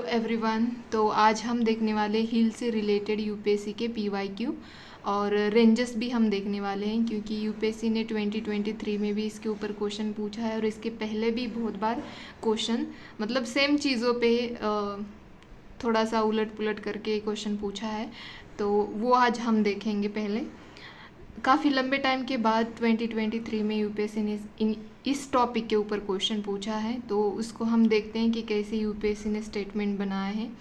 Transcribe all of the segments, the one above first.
Everyone. तो आज हम देखने वाले हिल से रिलेटेड यूपीएससी के पीवाईक्यू और रेंजेस भी हम देखने वाले हैं, क्योंकि यूपीएससी ने 2023 में भी इसके ऊपर क्वेश्चन पूछा है और इसके पहले भी बहुत बार क्वेश्चन मतलब सेम चीज़ों पे थोड़ा सा उलट पुलट करके क्वेश्चन पूछा है। तो वो आज हम देखेंगे। पहले काफ़ी लंबे टाइम के बाद 2023 में यूपीएससी ने इस टॉपिक के ऊपर क्वेश्चन पूछा है, तो उसको हम देखते हैं कि कैसे यूपीएससी ने स्टेटमेंट बनाए हैं।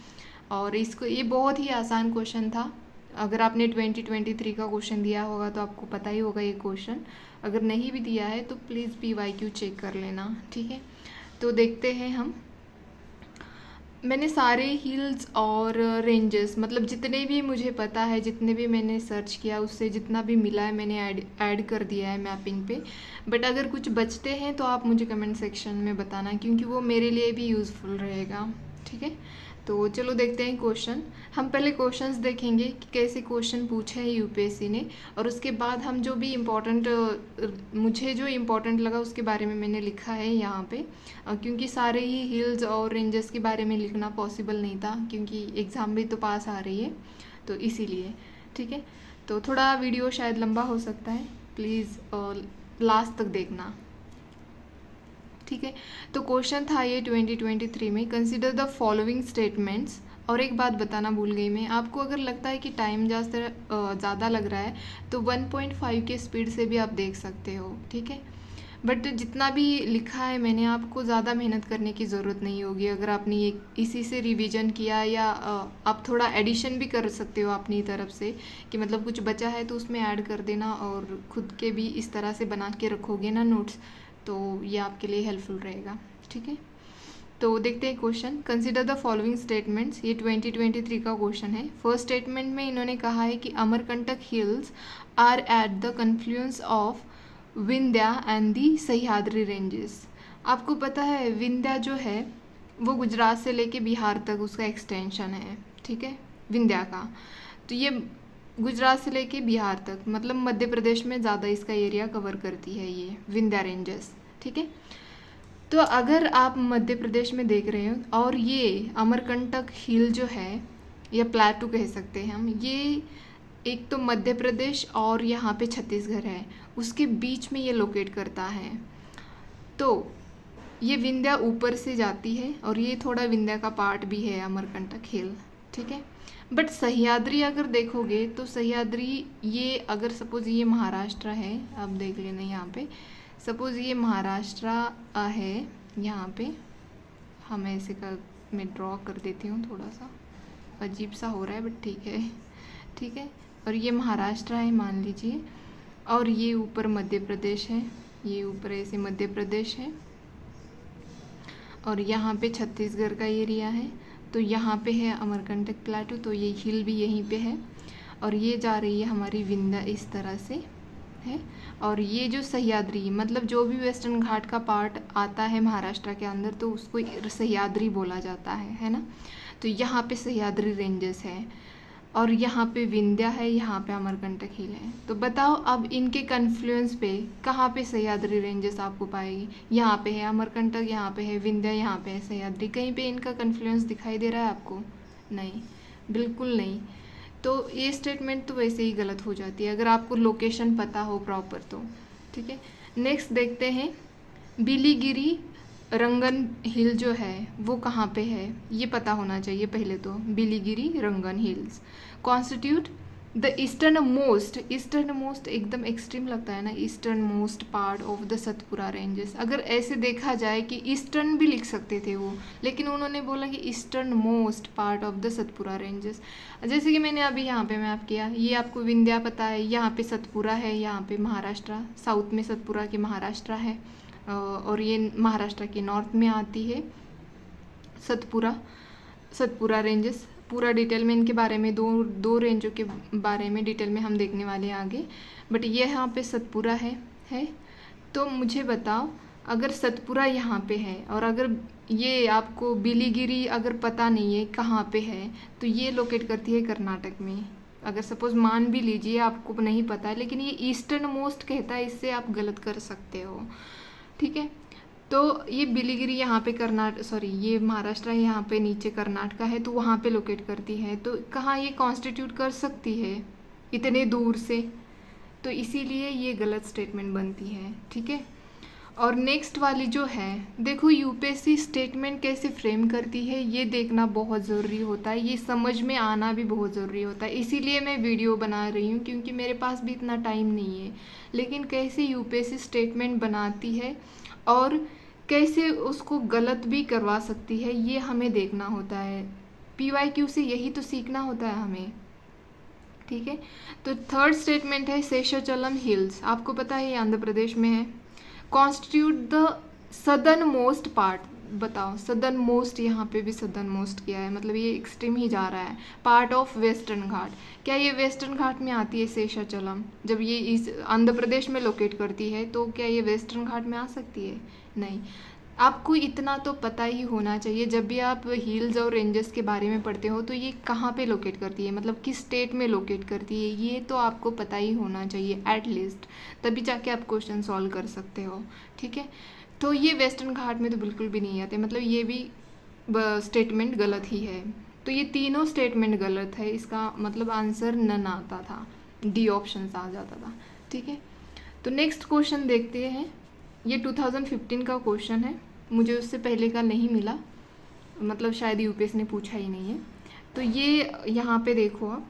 और इसको ये बहुत ही आसान क्वेश्चन था। अगर आपने 2023 का क्वेश्चन दिया होगा तो आपको पता ही होगा ये क्वेश्चन। अगर नहीं भी दिया है तो प्लीज़ पीवाईक्यू चेक कर लेना, ठीक है। तो देखते हैं हम। मैंने सारे हिल्स और रेंजेस मतलब जितने भी मुझे पता है, जितने भी मैंने सर्च किया, उससे जितना भी मिला है मैंने ऐड कर दिया है मैपिंग पे। बट अगर कुछ बचते हैं तो आप मुझे कमेंट सेक्शन में बताना, क्योंकि वो मेरे लिए भी यूज़फुल रहेगा, ठीक है। तो चलो देखते हैं क्वेश्चन। हम पहले क्वेश्चंस देखेंगे कि कैसे क्वेश्चन पूछे हैं यूपीएससी ने, और उसके बाद हम जो भी मुझे जो इम्पोर्टेंट लगा उसके बारे में मैंने लिखा है यहाँ पे, क्योंकि सारे ही हिल्स और रेंजेस के बारे में लिखना पॉसिबल नहीं था, क्योंकि एग्ज़ाम भी तो पास आ रही है, तो इसीलिए, ठीक है। तो थोड़ा वीडियो शायद लंबा हो सकता है, प्लीज़ लास्ट तक देखना, ठीक है। तो क्वेश्चन था ये 2023 में, कंसिडर द फॉलोइंग स्टेटमेंट्स। और एक बात बताना भूल गई मैं आपको, अगर लगता है कि टाइम ज़्यादा लग रहा है तो 1.5 के स्पीड से भी आप देख सकते हो, ठीक है। बट जितना भी लिखा है मैंने, आपको ज़्यादा मेहनत करने की ज़रूरत नहीं होगी। अगर आपने इसी से रिवीजन किया, या आप थोड़ा एडिशन भी कर सकते हो अपनी तरफ से, कि मतलब कुछ बचा है तो उसमें ऐड कर देना, और खुद के भी इस तरह से बना के रखोगे ना नोट्स, तो ये आपके लिए हेल्पफुल रहेगा, ठीक है। तो देखते हैं question. Consider the following statements. ये 2023 का क्वेश्चन है। फर्स्ट स्टेटमेंट में इन्होंने कहा है कि Amarkantak hills are at the confluence of Vindhya and the Sahyadri ranges. आपको पता है विंध्या जो है वो गुजरात से लेके बिहार तक उसका एक्सटेंशन है, ठीक है, विंध्या का। तो ये गुजरात से लेके बिहार तक मतलब मध्य प्रदेश में ज़्यादा इसका एरिया कवर करती है ये विंध्या रेंजेस, ठीक है। तो अगर आप मध्य प्रदेश में देख रहे हो, और ये अमरकंटक हिल जो है, या प्लेटू कह सकते हैं हम, ये एक तो मध्य प्रदेश और यहाँ पे छत्तीसगढ़ है, उसके बीच में ये लोकेट करता है। तो ये विंध्या ऊपर से जाती है, और ये थोड़ा विंध्या का पार्ट भी है अमरकंटक हिल, ठीक है। बट सह्याद्री अगर देखोगे तो सह्याद्री, ये अगर सपोज ये महाराष्ट्र है, आप देख लेना यहाँ पे, सपोज ये महाराष्ट्र है, यहाँ पे हम ऐसे कर मैं ड्रॉ कर देती हूँ, थोड़ा सा अजीब सा हो रहा है बट ठीक है, ठीक है। और ये महाराष्ट्र है मान लीजिए, और ये ऊपर मध्य प्रदेश है, ये ऊपर ऐसे मध्य प्रदेश है, और यहाँ पे छत्तीसगढ़ का एरिया है। तो यहाँ पे है अमरकंटक प्लेटू, तो ये हिल भी यहीं पे है, और ये जा रही है हमारी विंध्या इस तरह से है। और ये जो सह्याद्री मतलब जो भी वेस्टर्न घाट का पार्ट आता है महाराष्ट्र के अंदर, तो उसको सह्याद्री बोला जाता है ना। तो यहाँ पे सह्याद्री रेंजेस है, और यहाँ पे विंध्या है, यहाँ पे अमरकंटक हिल है। तो बताओ अब इनके कन्फ्लुएंस पे कहाँ पे सह्याद्री रेंजेस आपको पाएगी। यहाँ पे है अमरकंटक, यहाँ पे है विंध्या, यहाँ पे है सह्याद्री। कहीं पे इनका कन्फ्लुएंस दिखाई दे रहा है आपको? नहीं, बिल्कुल नहीं। तो ये स्टेटमेंट तो वैसे ही गलत हो जाती है अगर आपको लोकेशन पता हो प्रॉपर तो, ठीक है। नेक्स्ट देखते हैं, बिलीगिरी रंगन हिल जो है वो कहाँ पे है, ये पता होना चाहिए पहले तो। Biligiri Rangan hills constitute the eastern most एकदम एक्सट्रीम लगता है ना, eastern most part of the Satpura ranges. अगर ऐसे देखा जाए कि ईस्टर्न भी लिख सकते थे वो, लेकिन उन्होंने बोला कि eastern most part of the Satpura ranges. जैसे कि मैंने अभी यहाँ पे मैप किया, ये आपको विंध्या पता है, यहाँ पे सतपुरा है, यहाँ पे महाराष्ट्र, साउथ में सतपुरा के महाराष्ट्र है, और ये महाराष्ट्र के नॉर्थ में आती है सतपुरा रेंजेस। पूरा डिटेल में इनके बारे में दो रेंजों के बारे में डिटेल में हम देखने वाले हैं आगे। बट ये यहाँ पे सतपुरा है। तो मुझे बताओ, अगर सतपुरा यहाँ पे है, और अगर ये आपको बिलीगिरी अगर पता नहीं है कहाँ पे है, तो ये लोकेट करती है कर्नाटक में। अगर सपोज मान भी लीजिए आपको नहीं पता है, लेकिन ये ईस्टर्न मोस्ट कहता है, इससे आप गलत कर सकते हो, ठीक है। तो ये बिलीगिरी यहाँ पे ये महाराष्ट्र है, यहाँ पे नीचे कर्नाटका है, तो वहाँ पे लोकेट करती है। तो कहाँ ये कॉन्स्टिट्यूट कर सकती है इतने दूर से, तो इसीलिए ये गलत स्टेटमेंट बनती है, ठीक है। और नेक्स्ट वाली जो है, देखो यूपीएससी स्टेटमेंट कैसे फ्रेम करती है ये देखना बहुत ज़रूरी होता है, ये समझ में आना भी बहुत ज़रूरी होता है। इसीलिए मैं वीडियो बना रही हूँ, क्योंकि मेरे पास भी इतना टाइम नहीं है। लेकिन कैसे यूपीएससी स्टेटमेंट बनाती है और कैसे उसको गलत भी करवा सकती है, ये हमें देखना होता है। पीवाईक्यू से यही तो सीखना होता है हमें, ठीक है। तो थर्ड स्टेटमेंट है शेषाचलम हिल्स, आपको पता है ये आंध्र प्रदेश में है। Constitute the southern most part, बताओ सदर्न मोस्ट, यहाँ पे भी सदर्न मोस्ट किया है, मतलब ये एक्सट्रीम ही जा रहा है। पार्ट ऑफ वेस्टर्न घाट, क्या ये वेस्टर्न घाट में आती है शेषाचलम? जब ये इस आंध्र प्रदेश में लोकेट करती है तो क्या ये वेस्टर्न घाट में आ सकती है? नहीं। आपको इतना तो पता ही होना चाहिए, जब भी आप हिल्स और रेंजेस के बारे में पढ़ते हो तो ये कहाँ पे लोकेट करती है, मतलब किस स्टेट में लोकेट करती है, ये तो आपको पता ही होना चाहिए एटलीस्ट, तभी जाके आप क्वेश्चन सॉल्व कर सकते हो, ठीक है। तो ये वेस्टर्न घाट में तो बिल्कुल भी नहीं आते, मतलब ये भी स्टेटमेंट गलत ही है। तो ये तीनों स्टेटमेंट गलत है, इसका मतलब आंसर नन आता था, डी ऑप्शन आ जाता था, ठीक है। तो नेक्स्ट क्वेश्चन देखते हैं। ये 2015 का क्वेश्चन है, मुझे उससे पहले का नहीं मिला, मतलब शायद यूपीएससी ने पूछा ही नहीं है। तो ये यहाँ पे देखो आप,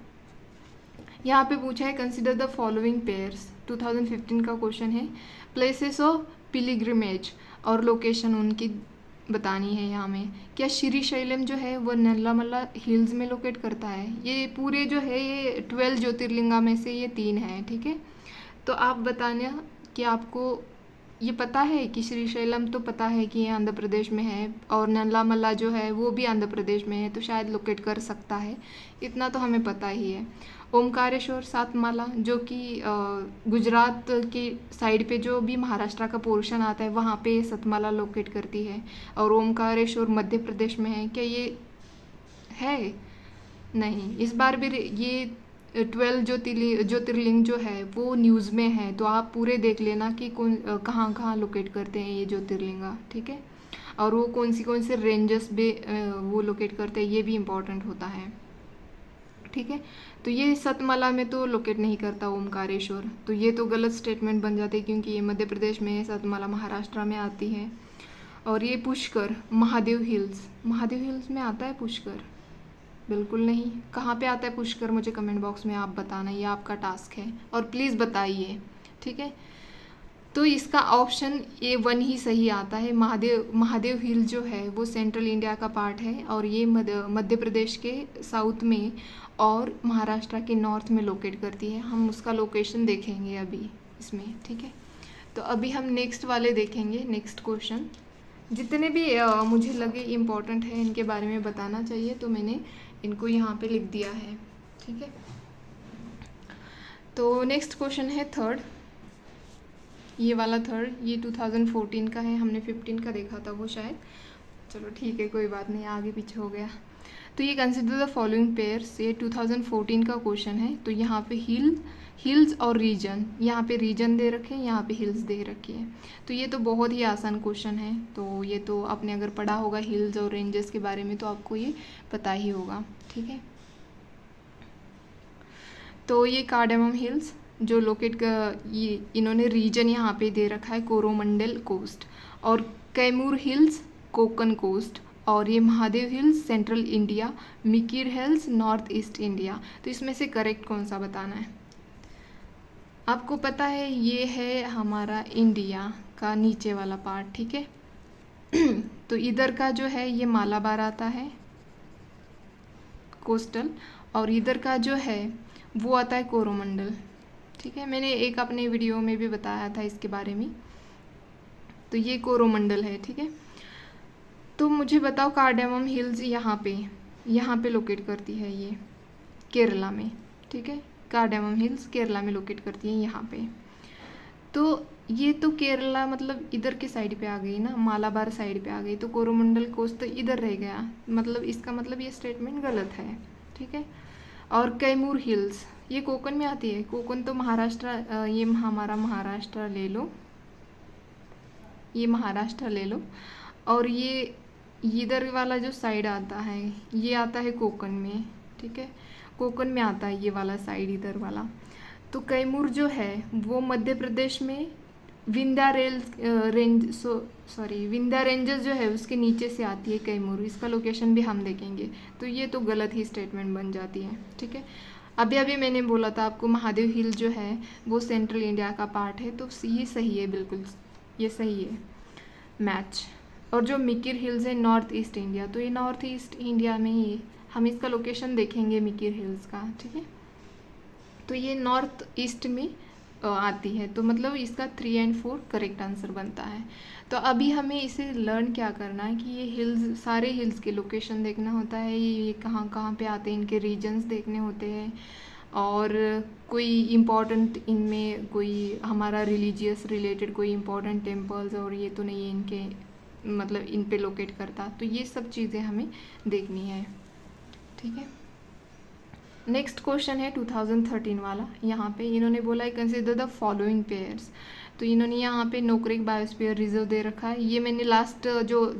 यहाँ पे पूछा है कंसिडर द फॉलोइंग पेयर्स, 2015 का क्वेश्चन है। प्लेसेस ऑफ पिलिग्रिमेज और लोकेशन उनकी बतानी है यहाँ में। क्या श्रीशैलम जो है वो नल्लामल्ला हिल्स में लोकेट करता है? ये पूरे जो है ये 12 ज्योतिर्लिंगा में से ये 3 है, ठीक है। तो आप बताना कि आपको ये पता है कि श्रीशैलम तो पता है कि ये आंध्र प्रदेश में है, और नल्लामल्ला जो है वो भी आंध्र प्रदेश में है, तो शायद लोकेट कर सकता है, इतना तो हमें पता ही है। ओमकारेश्वर सातमाला जो कि गुजरात के साइड पे जो भी महाराष्ट्र का पोर्शन आता है वहाँ पे सतमाला लोकेट करती है, और ओमकारेश्वर मध्य प्रदेश में है, क्या ये है? नहीं। इस बार भी ये 12 ज्योतिर्लिंग जो है वो न्यूज़ में है, तो आप पूरे देख लेना कि कौन कहाँ कहाँ लोकेट करते हैं ये ज्योतिर्लिंगा, ठीक है। और वो कौन से रेंजेस भी वो लोकेट करते हैं, ये भी इम्पोर्टेंट होता है, ठीक है। तो ये सतमाला में तो लोकेट नहीं करता ओमकारेश्वर, तो ये तो गलत स्टेटमेंट बन जाती है, क्योंकि ये मध्य प्रदेश में है, सतमाला महाराष्ट्र में आती है। और ये पुष्कर महादेव हिल्स में आता है पुष्कर? बिल्कुल नहीं। कहाँ पे आता है पुष्कर, मुझे कमेंट बॉक्स में आप बताना, ये आपका टास्क है, और प्लीज़ बताइए, ठीक है। तो इसका ऑप्शन A1 ही सही आता है। महादेव हिल जो है वो सेंट्रल इंडिया का पार्ट है, और ये मध्य प्रदेश के साउथ में और महाराष्ट्र के नॉर्थ में लोकेट करती है। हम उसका लोकेशन देखेंगे अभी इसमें, ठीक है। तो अभी हम नेक्स्ट वाले देखेंगे, नेक्स्ट क्वेश्चन। जितने भी मुझे लगे इम्पॉर्टेंट है इनके बारे में बताना चाहिए, तो मैंने इनको यहाँ पे लिख दिया है, ठीक है। तो नेक्स्ट क्वेश्चन है थर्ड, ये वाला थर्ड, ये 2014 का है, हमने 15 का देखा था वो शायद, चलो ठीक है कोई बात नहीं, आगे पीछे हो गया। तो ये कंसिडर द फॉलोइंग पेयर्स, ये 2014 का क्वेश्चन है। तो यहाँ पे हिल्स और रीजन, यहाँ पे रीजन दे रखे हैं, यहाँ पे हिल्स दे रखी है। तो ये तो बहुत ही आसान क्वेश्चन है, तो ये तो आपने अगर पढ़ा होगा हिल्स और रेंजेस के बारे में तो आपको ये पता ही होगा, ठीक है। तो ये कार्डेमम हिल्स जो लोकेट ये इन्होंने रीजन यहाँ पे दे रखा है कोरोमंडल कोस्ट, और कैमूर हिल्स कोकन कोस्ट, और ये Mahadev hills central India, Mikir hills north east India. तो इसमें से करेक्ट कौन सा बताना है? आपको पता है ये है हमारा इंडिया का नीचे वाला पार्ट, ठीक है। तो इधर का जो है ये मालाबार आता है कोस्टल, और इधर का जो है वो आता है कोरोमंडल, ठीक है। मैंने एक अपने वीडियो में भी बताया था इसके बारे में। तो ये कोरोमंडल है, ठीक है। तो मुझे बताओ कार्डेमम हिल्स यहाँ पे लोकेट करती है ये केरला में, ठीक है। कार्डेमम हिल्स केरला में लोकेट करती है यहाँ पे। तो ये तो केरला मतलब इधर के साइड पे आ गई ना, मालाबार साइड पे आ गई, तो कोरोमंडल कोस्ट तो इधर रह गया, मतलब इसका मतलब ये स्टेटमेंट गलत है, ठीक है। और कैमूर हिल्स ये कोकन में आती है, कोकन तो महाराष्ट्र, ये हमारा महाराष्ट्र ले लो, ये महाराष्ट्र ले लो, और ये इधर वाला जो साइड आता है ये आता है कोकण में, ठीक है, कोकण में आता है ये वाला साइड, इधर वाला। तो कैमूर जो है वो मध्य प्रदेश में विंध्या विंध्या रेंजेस जो है उसके नीचे से आती है कैमूर। इसका लोकेशन भी हम देखेंगे। तो ये तो गलत ही स्टेटमेंट बन जाती है, ठीक है। अभी अभी मैंने बोला था आपको महादेव हिल जो है वो सेंट्रल इंडिया का पार्ट है, तो ये सही है, बिल्कुल ये सही है मैच। और जो मिकिर हिल्स है नॉर्थ ईस्ट इंडिया, तो ये नॉर्थ ईस्ट इंडिया में ही, हम इसका लोकेशन देखेंगे मिकिर हिल्स का, ठीक है। तो ये नॉर्थ ईस्ट में आती है, तो मतलब इसका 3 और 4 करेक्ट आंसर बनता है। तो अभी हमें इसे लर्न क्या करना है कि ये हिल्स, सारे हिल्स के लोकेशन देखना होता है, ये कहाँ कहाँ पे आते हैं, इनके रीजन्स देखने होते हैं, और कोई इम्पॉर्टेंट इनमें कोई हमारा रिलीजियस रिलेटेड कोई इम्पॉर्टेंट टेम्पल्स और ये तो नहीं है इनके, मतलब इन पे लोकेट करता। तो ये सब चीज़ें हमें देखनी है, ठीक है। नेक्स्ट क्वेश्चन है 2013 वाला। यहाँ पे इन्होंने बोला है कंसिडर द फॉलोइंग पेयर्स। तो इन्होंने यहाँ पे नोकरेक बायोस्फीयर रिजर्व दे रखा है। ये मैंने लास्ट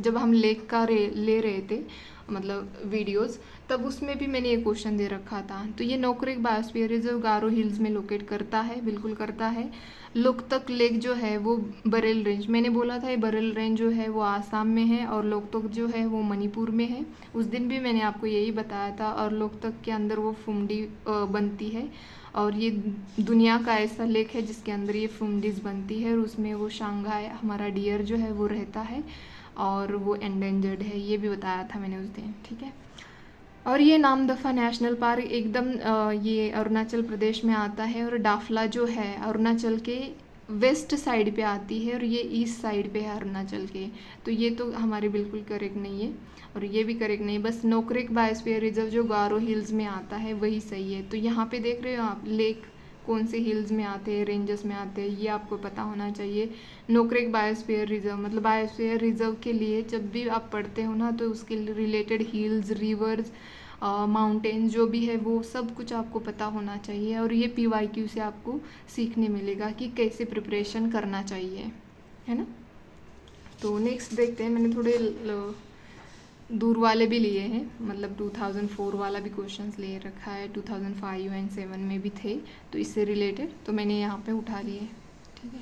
जब हम लेक का ले रहे थे मतलब वीडियोस, तब उसमें भी मैंने ये क्वेश्चन दे रखा था। तो ये नोकरेक बायोस्फीयर रिजर्व गारो हिल्स में लोकेट करता है, बिल्कुल करता है। लोकतक लेक जो है वो बरेल रेंज, मैंने बोला था ये बरेल रेंज जो है वो आसाम में है, और लोकतक जो है वो मणिपुर में है। उस दिन भी मैंने आपको यही बताया था। और लोकतक के अंदर वो फुमडी बनती है, और ये दुनिया का ऐसा लेक है जिसके अंदर ये फुमडीज बनती है, और उसमें वो शंघाई हमारा डियर जो है वो रहता है, और वो एंडेंजर्ड है, ये भी बताया था मैंने उस दिन, ठीक है। और ये नामदफा नेशनल पार्क एकदम ये अरुणाचल प्रदेश में आता है, और डाफला जो है अरुणाचल के वेस्ट साइड पे आती है, और ये ईस्ट साइड पे है अरुणाचल के। तो ये तो हमारे बिल्कुल करेक्ट नहीं है, और ये भी करेक्ट नहीं, बस नोकरेक बायोस्फीयर रिजर्व जो गारो हिल्स में आता है वही सही है। तो यहाँ पे देख रहे हो आप लेक कौन से हिल्स में आते हैं, रेंजेस में आते हैं, ये आपको पता होना चाहिए। नोकरेक बायोस्फीयर रिजर्व मतलब बायोस्फीयर रिजर्व के लिए जब भी आप पढ़ते हो ना, तो उसके रिलेटेड हिल्स, रिवर्स, माउंटेन जो भी है वो सब कुछ आपको पता होना चाहिए। और ये PYQ से आपको सीखने मिलेगा कि कैसे प्रिपरेशन करना चाहिए, है ना। तो नेक्स्ट देखते हैं, मैंने थोड़े दूर वाले भी लिए हैं, मतलब 2004 वाला भी क्वेश्चंस ले रखा है, 2005 और 2007 में भी थे, तो इससे रिलेटेड तो मैंने यहाँ पे उठा लिए, ठीक है।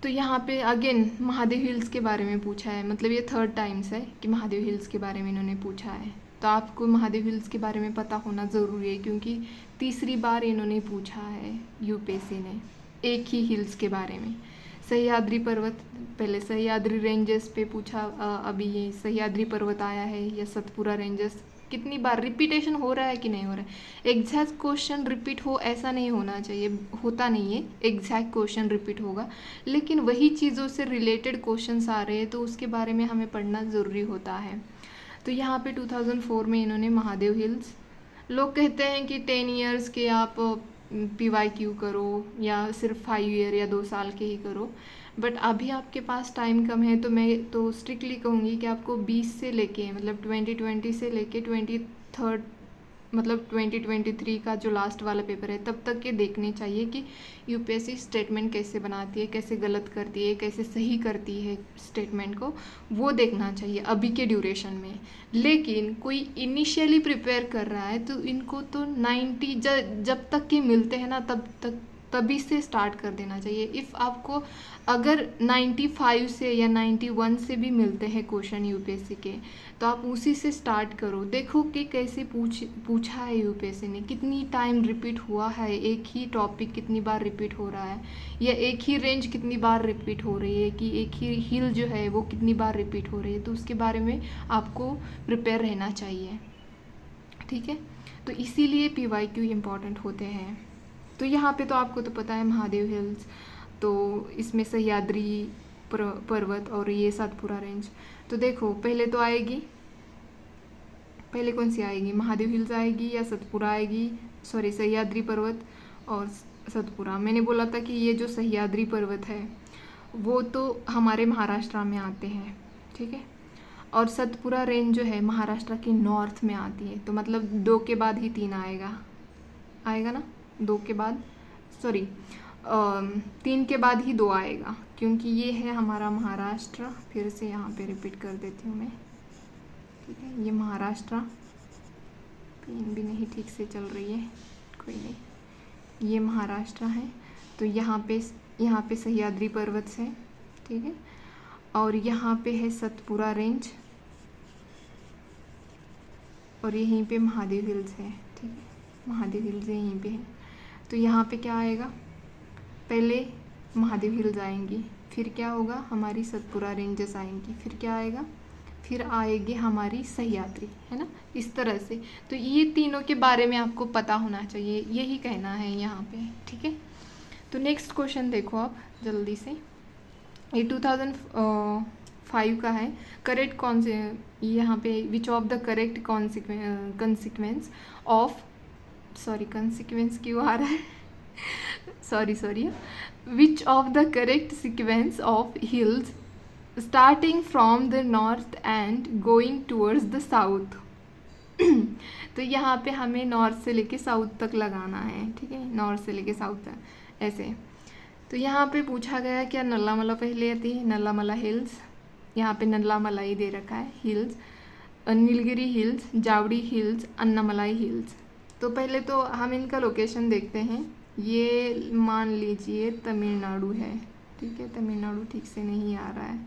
तो यहाँ पे अगेन महादेव हिल्स के बारे में पूछा है, मतलब ये 3rd टाइम्स है कि महादेव हिल्स के बारे में इन्होंने पूछा है। तो आपको महादेव हिल्स के बारे में पता होना ज़रूरी है, क्योंकि 3री बार इन्होंने पूछा है UPSC ने एक ही हिल्स के बारे में। सह्याद्री पर्वत, पहले सह्याद्री रेंजेस पे पूछा, अभी ये सह्याद्री पर्वत आया है, या सतपुरा रेंजेस। कितनी बार रिपीटेशन हो रहा है कि नहीं हो रहा है। एग्जैक्ट क्वेश्चन रिपीट हो ऐसा नहीं होना चाहिए, होता नहीं है एग्जैक्ट क्वेश्चन रिपीट होगा, लेकिन वही चीज़ों से रिलेटेड क्वेश्चंस आ रहे हैं तो उसके बारे में हमें पढ़ना ज़रूरी होता है। तो यहाँ पे 2004 में इन्होंने महादेव हिल्स, लोग कहते हैं कि 10 ईयर्स के आप PYQ करो या सिर्फ 5 ईयर या 2 साल के ही करो, बट अभी आपके पास टाइम कम है, तो मैं तो स्ट्रिक्टली कहूँगी कि आपको 20 से लेके मतलब 2020 से लेके 23rd मतलब 2023 का जो लास्ट वाला पेपर है तब तक के देखने चाहिए कि UPSC स्टेटमेंट कैसे बनाती है, कैसे गलत करती है, कैसे सही करती है स्टेटमेंट को, वो देखना चाहिए अभी के ड्यूरेशन में। लेकिन कोई इनिशियली प्रिपेयर कर रहा है तो इनको तो 90 जब तक के मिलते हैं ना तभी से स्टार्ट कर देना चाहिए। इफ़ आपको अगर 95 से या 91 से भी मिलते हैं क्वेश्चन UPSC के, तो आप उसी से स्टार्ट करो। देखो कि कैसे पूछा है UPSC ने, कितनी टाइम रिपीट हुआ है, एक ही टॉपिक कितनी बार रिपीट हो रहा है, या एक ही रेंज कितनी बार रिपीट हो रही है, कि एक ही हिल जो है वो कितनी बार रिपीट हो रही है। तो उसके बारे में आपको प्रिपेयर रहना चाहिए, ठीक है। तो इसीलिए PYQ इम्पॉर्टेंट होते हैं। तो यहाँ पे तो आपको तो पता है महादेव हिल्स, तो इसमें सह्याद्री पर्वत और ये सतपुरा रेंज। तो देखो पहले तो आएगी, पहले कौन सी आएगी, महादेव हिल्स आएगी या सतपुरा आएगी, सॉरी सह्याद्री पर्वत और सतपुरा। मैंने बोला था कि ये जो सह्याद्री पर्वत है वो तो हमारे महाराष्ट्र में आते हैं, ठीक है, और सतपुरा रेंज जो है महाराष्ट्र के नॉर्थ में आती है। तो मतलब 2 के बाद ही 3 आएगा ना, 2 के बाद, सॉरी 3 के बाद ही 2 आएगा, क्योंकि ये है हमारा महाराष्ट्र। फिर से यहाँ पे रिपीट कर देती हूँ मैं, ठीक है। ये महाराष्ट्र, पेन भी नहीं ठीक से चल रही है, कोई नहीं। ये महाराष्ट्र है, तो यहाँ पे सह्याद्री पर्वत है, ठीक है। और यहाँ पे है सतपुरा रेंज, और यहीं पे महादेव हिल्स है, ठीक है। महादेव हिल्स यहीं पे है। तो यहाँ पे क्या आएगा, पहले महादेव हिल्स आएंगी, फिर क्या होगा, हमारी सतपुरा रेंजेस आएंगी, फिर क्या आएगा, फिर आएगी हमारी सह्याद्री, है ना, इस तरह से। तो ये तीनों के बारे में आपको पता होना चाहिए, यही कहना है यहाँ पे, ठीक है। तो नेक्स्ट क्वेश्चन देखो आप जल्दी से। ये 2005 का है। करेक्ट कौन से, यहाँ पे which of the correct consequence of, sorry consequence क्यों आ रहा है sorry which of the correct sequence of hills starting from the north and going towards the south. तो यहाँ पे हमें नॉर्थ से लेके साउथ तक लगाना है, ठीक है, नॉर्थ से लेके साउथ तक ऐसे। तो यहाँ पे पूछा गया क्या नल्लामला पहले आती है, नल्लामला हिल्स, यहाँ पे नल्लामलाई दे रखा है hills, Nilgiri hills, Jawali hills, Annamalai hills. तो पहले तो हम इनका लोकेशन देखते हैं। ये मान लीजिए तमिलनाडु है, ठीक है, तमिलनाडु ठीक से नहीं आ रहा है,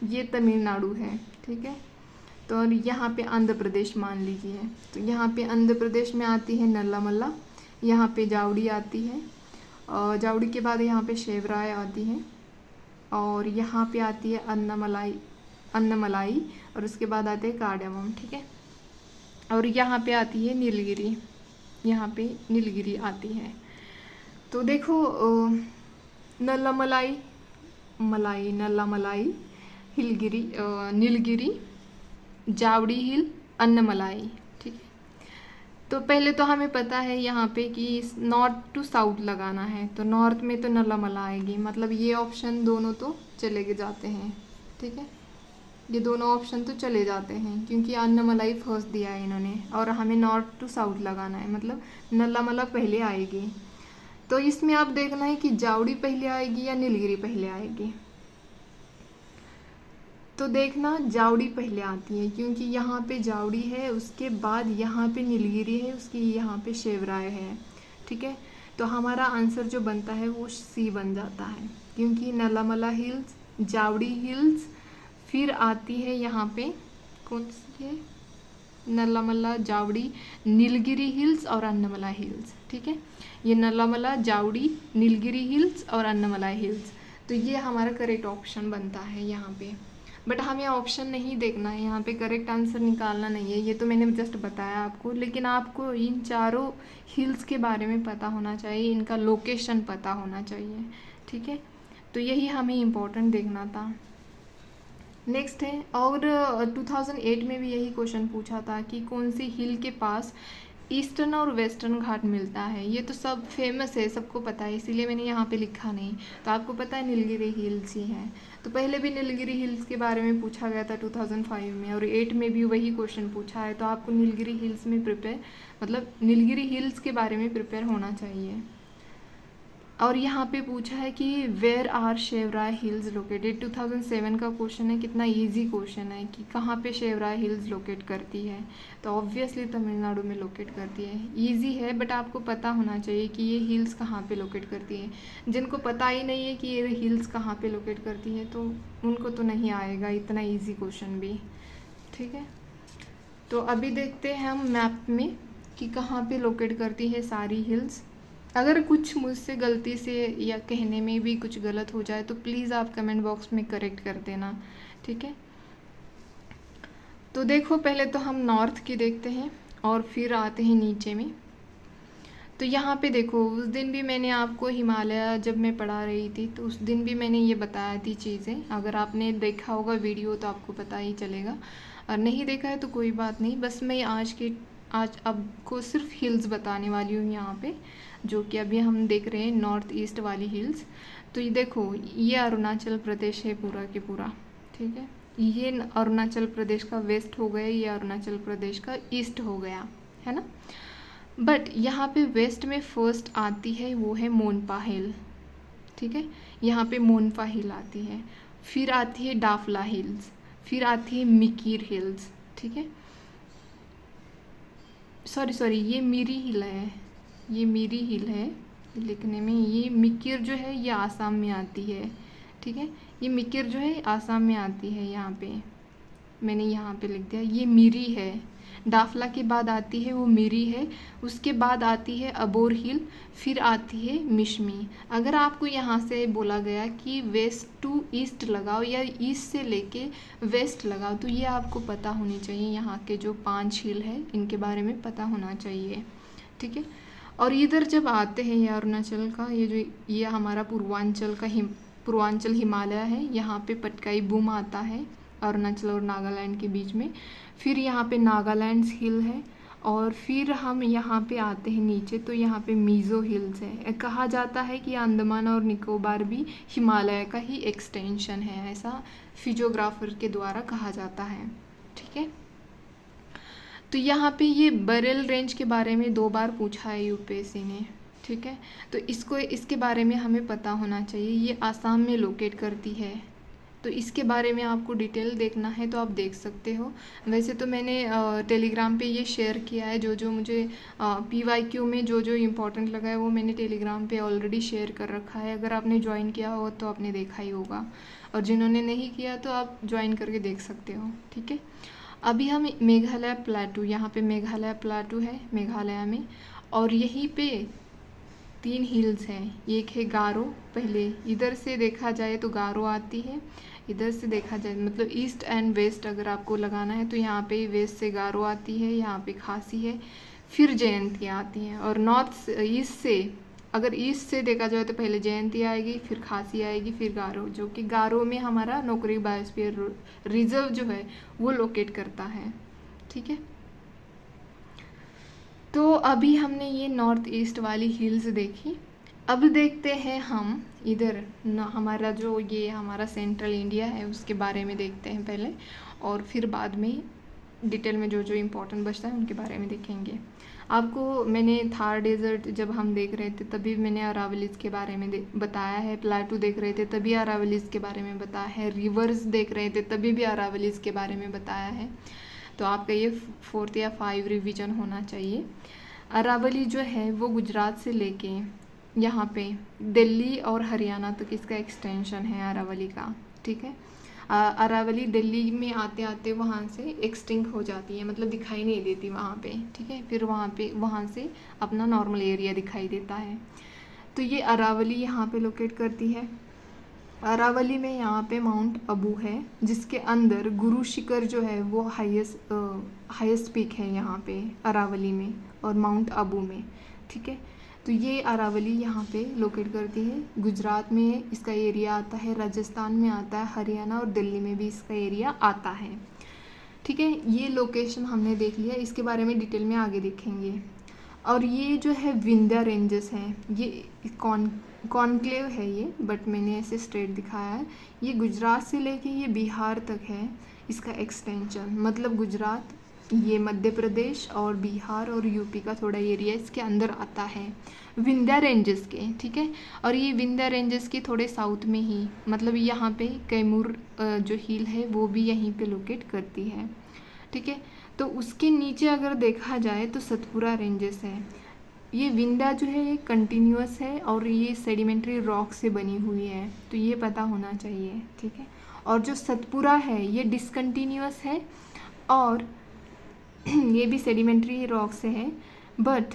ये तमिलनाडु है, ठीक है। तो और यहाँ पे आंध्र प्रदेश मान लीजिए, तो यहाँ पे आंध्र प्रदेश में आती है नल्लामला, यहाँ पे जावड़ी आती है, और जावड़ी के बाद यहाँ पे शेवराय आती है, और यहाँ पे आती है अन्नमलाई, और उसके बाद आते हैं कार्डामम, ठीक है। और यहाँ पे आती है नीलगिरी, यहाँ पे नीलगिरी आती है। तो देखो नल्लामलाई, हिलगिरी, नीलगिरी, जावड़ी हिल, अन्नमलाई, ठीक है। तो पहले तो हमें पता है यहाँ पे कि नॉर्थ टू साउथ लगाना है, तो नॉर्थ में तो नल्लामला आएगी, मतलब ये ऑप्शन दोनों तो चले जाते हैं, ठीक है, ये दोनों ऑप्शन तो चले जाते हैं, क्योंकि अन्नमलाई फर्स्ट दिया है इन्होंने, और हमें नॉर्थ टू साउथ लगाना है, मतलब नल्लामला पहले आएगी। तो इसमें आप देखना है कि जावड़ी पहले आएगी या नीलगिरी पहले आएगी। तो देखना जावड़ी पहले आती है, क्योंकि यहाँ पे जावड़ी है, उसके बाद यहाँ पे नीलगिरी है, उसकी यहाँ पे शेवराय है, ठीक है। तो हमारा आंसर जो बनता है वो सी बन जाता है, क्योंकि नल्लामला हिल्स, जावड़ी हिल्स, फिर आती है यहाँ पे कौन सी है, नल्लामला, जावड़ी, नीलगिरी हिल्स और अन्नमला हिल्स, ठीक है। ये नल्लामला, जावड़ी, नीलगिरी हिल्स और अन्नमलाई हिल्स। तो ये हमारा करेक्ट ऑप्शन बनता है यहाँ पे। बट हमें ऑप्शन नहीं देखना है, यहाँ पे करेक्ट आंसर निकालना नहीं है, ये तो मैंने जस्ट बताया आपको। लेकिन आपको इन चारों हिल्स के बारे में पता होना चाहिए, इनका लोकेशन पता होना चाहिए, ठीक है। तो यही हमें इम्पोर्टेंट देखना था। नेक्स्ट है, और 2008 में भी यही क्वेश्चन पूछा था कि कौन सी हिल के पास ईस्टर्न और वेस्टर्न घाट मिलता है। ये तो सब फेमस है, सबको पता है, इसीलिए मैंने यहाँ पे लिखा नहीं। तो आपको पता है नीलगिरी हिल्स ही है। तो पहले भी नीलगिरी हिल्स के बारे में पूछा गया था 2005 में, और 8 में भी वही क्वेश्चन पूछा है। तो आपको नीलगिरी हिल्स में मतलब नीलगिरी हिल्स के बारे में प्रिपेयर होना चाहिए। और यहाँ पे पूछा है कि वेयर आर शेवराय हिल्स लोकेटेड। 2007 का क्वेश्चन है, कितना इजी क्वेश्चन है कि कहाँ पे शेवराय हिल्स लोकेट करती है। तो ऑब्वियसली तमिलनाडु में लोकेट करती है। इजी है, बट आपको पता होना चाहिए कि ये हिल्स कहाँ पे लोकेट करती है। जिनको पता ही नहीं है कि ये हिल्स कहाँ पे लोकेट करती है, तो उनको तो नहीं आएगा इतना ईजी क्वेश्चन भी, ठीक है। तो अभी देखते हैं हम मैप में कि कहाँ पे लोकेट करती है सारी हिल्स। अगर कुछ मुझसे गलती से या कहने में भी कुछ गलत हो जाए तो प्लीज़ आप कमेंट बॉक्स में करेक्ट कर देना, ठीक है। तो देखो, पहले तो हम नॉर्थ की देखते हैं और फिर आते हैं नीचे में। तो यहाँ पे देखो, उस दिन भी मैंने आपको हिमालय जब मैं पढ़ा रही थी तो उस दिन भी मैंने ये बताया थी चीज़ें। अगर आपने देखा होगा वीडियो तो आपको पता ही चलेगा, और नहीं देखा है तो कोई बात नहीं। बस मैं आज आपको सिर्फ हिल्स बताने वाली हूँ यहाँ पे, जो कि अभी हम देख रहे हैं नॉर्थ ईस्ट वाली हिल्स। तो ये देखो, ये अरुणाचल प्रदेश है पूरा के पूरा, ठीक है। ये अरुणाचल प्रदेश का वेस्ट हो गया, ये अरुणाचल प्रदेश का ईस्ट हो गया, है ना। बट यहाँ पे वेस्ट में फर्स्ट आती है वो है मोनपा हिल, ठीक है। यहाँ पे मोनफा हिल आती है, फिर आती है डाफला हिल्स, फिर आती है मिकीर हिल्स, ठीक है। सॉरी ये मीरी हिल है, ये मीरी हिल है लिखने में। ये मिकिर जो है ये आसाम में आती है, ठीक है। ये मिकिर जो है आसाम में आती है, यहाँ पे मैंने यहाँ पे लिख दिया। ये मीरी है, डाफला के बाद आती है वो मीरी है, उसके बाद आती है अबोर हिल, फिर आती है मिशमी। अगर आपको यहाँ से बोला गया कि वेस्ट टू ईस्ट लगाओ या ईस्ट से लेके वेस्ट लगाओ, तो ये आपको पता होनी चाहिए। यहाँ के जो 5 हिल है इनके बारे में पता होना चाहिए, ठीक है। और इधर जब आते हैं ये अरुणाचल का, ये हमारा पूर्वांचल हिमालय है, यहाँ पे पटकाई बूम आता है अरुणाचल और नागालैंड के बीच में। फिर यहाँ पे नागालैंड हिल है, और फिर हम यहाँ पे आते हैं नीचे तो यहाँ पे मीज़ो हिल्स है। कहा जाता है कि अंडमान और निकोबार भी हिमालय का ही एक्सटेंशन है, ऐसा फिजियोग्राफर के द्वारा कहा जाता है, ठीक है। तो यहाँ पे ये बरेल रेंज के बारे में 2 बार पूछा है यूपीएससी ने, ठीक है। तो इसके बारे में हमें पता होना चाहिए। ये आसाम में लोकेट करती है, तो इसके बारे में आपको डिटेल देखना है तो आप देख सकते हो। वैसे तो मैंने टेलीग्राम पे ये शेयर किया है, जो मुझे PYQ में जो इम्पोर्टेंट लगा है वो मैंने टेलीग्राम पे ऑलरेडी शेयर कर रखा है। अगर आपने ज्वाइन किया हो तो आपने देखा ही होगा, और जिन्होंने नहीं किया तो आप ज्वाइन करके देख सकते हो, ठीक है। अभी हम मेघालय प्लेटू, यहाँ पे मेघालय प्लेटू है मेघालय में, और यहीं पे 3 हिल्स हैं। एक है गारो, पहले इधर से देखा जाए तो गारो आती है, इधर से देखा जाए मतलब ईस्ट एंड वेस्ट अगर आपको लगाना है तो यहाँ पे वेस्ट से गारो आती है, यहाँ पे खासी है, फिर जयंती आती है। और नॉर्थ ईस्ट से अगर ईस्ट से देखा जाए तो पहले जयंती आएगी, फिर खासी आएगी, फिर गारो, जो कि गारो में हमारा नोकरी बायोस्फीयर रिजर्व जो है वो लोकेट करता है, ठीक है। तो अभी हमने ये नॉर्थ ईस्ट वाली हिल्स देखी। अब देखते हैं हम इधर हमारा जो ये हमारा सेंट्रल इंडिया है उसके बारे में देखते हैं पहले, और फिर बाद में डिटेल में जो इम्पोर्टेंट बचता है उनके बारे में देखेंगे। आपको मैंने थार डेजर्ट जब हम देख रहे थे तभी मैंने अरावलीज के बारे में बताया है, प्लेटू देख रहे थे तभी अरावलीज के बारे में बताया है, रिवर्स देख रहे थे तभी भी अरावलीज के बारे में बताया है। तो आपका ये 4th या 5 रिवीजन होना चाहिए। अरावली जो है वो गुजरात से लेके यहाँ पे दिल्ली और हरियाणा तक इसका एक्सटेंशन है अरावली का, ठीक है। अरावली दिल्ली में आते आते वहाँ से एक्सटिंक्ट हो जाती है, मतलब दिखाई नहीं देती वहाँ पे, ठीक है। फिर वहाँ से अपना नॉर्मल एरिया दिखाई देता है। तो ये अरावली यहाँ पे लोकेट करती है। अरावली में यहाँ पे माउंट अबू है, जिसके अंदर गुरु शिखर जो है वो हाईएस्ट पीक है यहाँ पे अरावली में और माउंट अबू में, ठीक है। तो ये अरावली यहाँ पे लोकेट करती है। गुजरात में इसका एरिया आता है, राजस्थान में आता है, हरियाणा और दिल्ली में भी इसका एरिया आता है, ठीक है। ये लोकेशन हमने देख लिया, इसके बारे में डिटेल में आगे देखेंगे। और ये जो है विंध्या रेंजेस हैं, ये कॉन्क्लेव है ये, बट मैंने ऐसे स्ट्रेट दिखाया है। ये गुजरात से लेके ये बिहार तक है इसका एक्सटेंशन, मतलब गुजरात, ये मध्य प्रदेश और बिहार और यूपी का थोड़ा एरिया इसके अंदर आता है विंध्या रेंजेस के, ठीक है। और ये विंध्या रेंजेस के थोड़े साउथ में ही, मतलब यहाँ पे कैमूर जो हिल है वो भी यहीं पे लोकेट करती है, ठीक है। तो उसके नीचे अगर देखा जाए तो सतपुरा रेंजेस है। ये विंध्या जो है ये कंटिन्यूअस है और ये सेडिमेंट्री रॉक से बनी हुई है, तो ये पता होना चाहिए, ठीक है। और जो सतपुरा है ये डिसकंटिन्यूअस है और ये भी सेडिमेंट्री रॉक से है, बट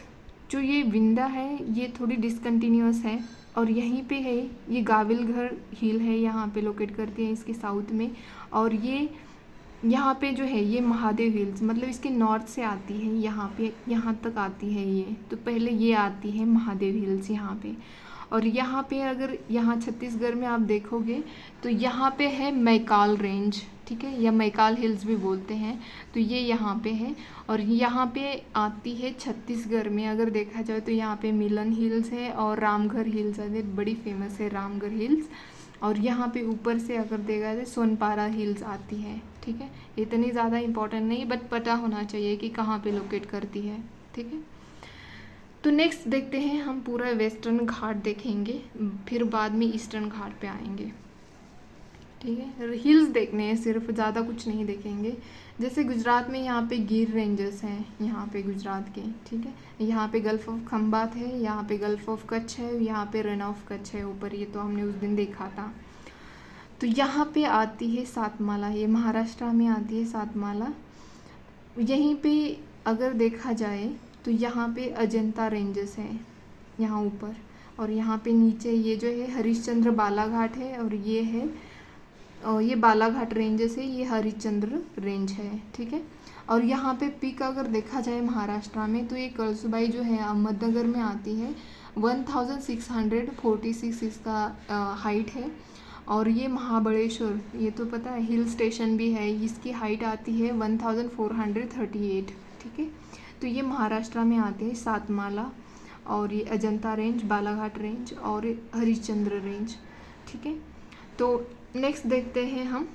जो ये विंध्या है ये थोड़ी डिसकंटिन्यूअस है। और यहीं पे है ये गाविलघर हिल है, यहाँ पे लोकेट करती है इसके साउथ में। और ये यहाँ पे जो है ये महादेव हिल्स, मतलब इसके नॉर्थ से आती है, यहाँ पे यहाँ तक आती है ये, तो पहले ये आती है महादेव हिल्स यहाँ पे। और यहाँ पे अगर यहाँ छत्तीसगढ़ में आप देखोगे तो यहाँ पे है मैकाल रेंज, ठीक है, या मैकाल हिल्स भी बोलते हैं, तो ये यहाँ पे है। और यहाँ पे आती है छत्तीसगढ़ में अगर देखा जाए तो यहाँ पे मिलन हिल्स है और रामगढ़ हिल्स है, बड़ी फेमस है रामगढ़ हिल्स। और यहाँ पे ऊपर से अगर देखा जाए सोनपारा हिल्स आती है, ठीक है। इतनी ज़्यादा इम्पोर्टेंट नहीं, बट पता होना चाहिए कि कहाँ पे लोकेट करती है, ठीक है। तो नेक्स्ट देखते हैं हम पूरा वेस्टर्न घाट देखेंगे, फिर बाद में ईस्टर्न घाट पे आएंगे। ठीक है, हिल्स देखने हैं सिर्फ, ज़्यादा कुछ नहीं देखेंगे। जैसे गुजरात में यहाँ पे गिर रेंजेस हैं, यहाँ पे गुजरात के, ठीक है। यहाँ पे गल्फ ऑफ खंबात है, यहाँ पे गल्फ ऑफ कच्छ है, यहाँ पे रन ऑफ कच्छ है ऊपर, ये तो हमने उस दिन देखा था। तो यहाँ पे आती है सातमाला, ये महाराष्ट्र में आती है सातमाला। यहीं पे अगर देखा जाए तो यहाँ पे अजंता रेंजेस हैं यहाँ ऊपर, और यहाँ पे नीचे ये जो है हरिश्चंद्र बालाघाट है, और ये है ये बालाघाट रेंजेस है, ये हरिश्चंद्र रेंज है, ठीक है। और यहाँ पे पीक अगर देखा जाए महाराष्ट्र में तो ये कळसुबाई जो है अहमदनगर में आती है, 1646 इसका हाइट है। और ये महाबलेश्वर, ये तो पता है हिल स्टेशन भी है, इसकी हाइट आती है 1438, ठीक है। तो ये महाराष्ट्र में आते हैं सातमाला, और ये अजंता रेंज, बालाघाट रेंज और हरिश्चंद्र रेंज, ठीक है। तो नेक्स्ट देखते हैं हम,